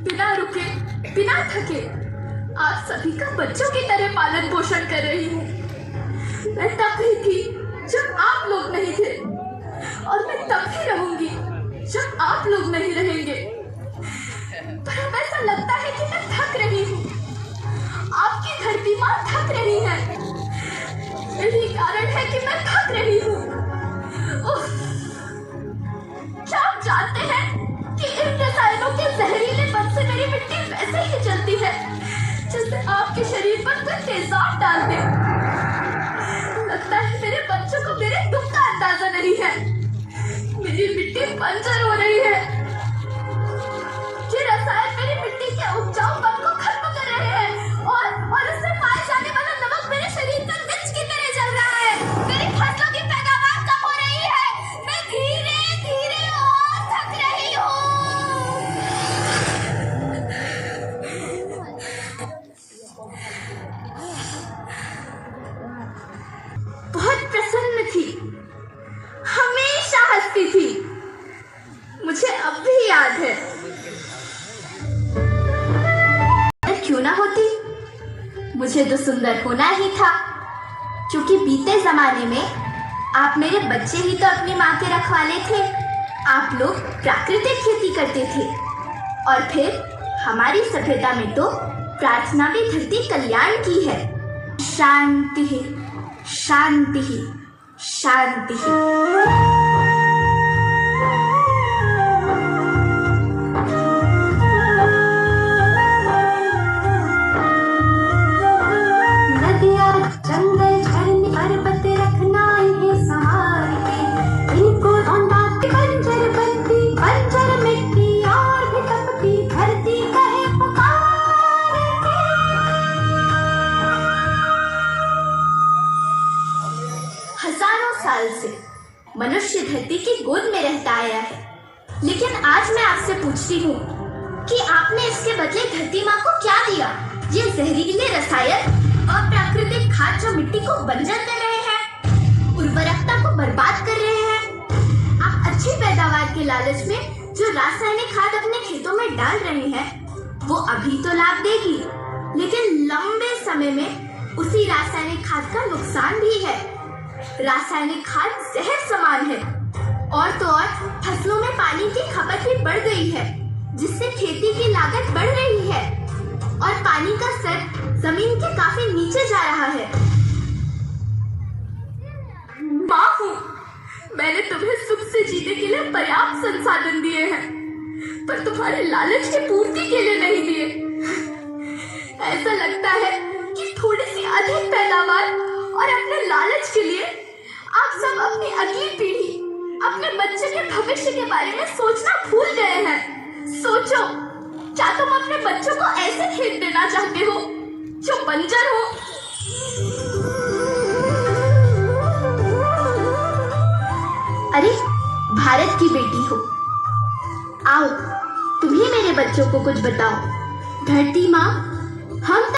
बिना रुके, बिना थके आप सभी का बच्चों की तरह पालन पोषण कर रही हूँ। मैं तब भी थी जब आप लोग नहीं थे और मैं तब भी रहूंगी जब आप लोग नहीं रहेंगे। पर अब ऐसा लगता है कि मैं थक रही हूँ। आपकी धरती माँ थक रही है। यही कारण है कि मैं थक रही हूँ। क्या आप जानते हैं कि इन रसायनों के जहरीलेपन से मेरी मिट्टी वैसे ही जलती है जैसे आपके शरीर पर कोई तेजाब डाल दे। लगता है मेरे बच्चों को मेरे दुख का अंदाजा नहीं है। मेरी मिट्टी बंजर हो रही है। ये रसायन मेरी मिट्टी के उपजाऊपन को खत्म कर रहे हैं और उससे पाए जाने वाला नमक मेरे शरीर पर मिर्च की तरह जल रहा है। मेरी फसलों की पैदावार कम हो रही है। मैं धीरे धीरे और थक रही हूँ। बहुत प्रसन्न थी, हमेशा हंसती थी। मुझे अब भी याद है। क्यों ना होती, मुझे तो सुंदर होना ही था, क्योंकि बीते जमाने में आप मेरे बच्चे ही तो अपनी माँ के रखवाले थे। आप लोग प्राकृतिक खेती करते थे और फिर हमारी सभ्यता में तो प्रार्थना भी धरती कल्याण की है। शांति शांति शांति। हजारों साल से मनुष्य धरती की गोद में रहता आया है, लेकिन आज मैं आपसे पूछती हूँ कि आपने इसके बदले धरती माँ को क्या दिया? ये जहरीले रसायन और प्राकृतिक खाद जो मिट्टी को बंजर कर रहे हैं, उर्वरकता को बर्बाद कर रहे हैं। आप अच्छी पैदावार के लालच में जो रासायनिक खाद अपने खेतों में डाल रहे हैं, वो अभी तो लाभ देगी, लेकिन लंबे समय में उसी रासायनिक खाद का नुकसान भी है। रासायनिक खाद जहर समान है और तो और फसलों में पानी की खपत भी बढ़ गई है, जिससे खेती की लागत बढ़ रही है और पानी का स्तर जमीन के काफी नीचे जा रहा है। माँ हूँ, मैंने तुम्हें सुख से जीने के लिए पर्याप्त संसाधन दिए हैं, पर तुम्हारे लालच की पूर्ति के लिए नहीं दिए। ऐसा लगता है कि थोड़ी सी अधिक पैदावार और अपने लालच के लिए आप सब अपनी अगली पीढ़ी, अपने बच्चे के भविष्य के बारे में सोचना भूल गए हैं। सोचो, क्या तुम अपने बच्चों को ऐसे खेत देना चाहते हो जो बंजर हो? अरे भारत की बेटी हो, आओ तुम ही मेरे बच्चों को कुछ बताओ। धरती माँ, हम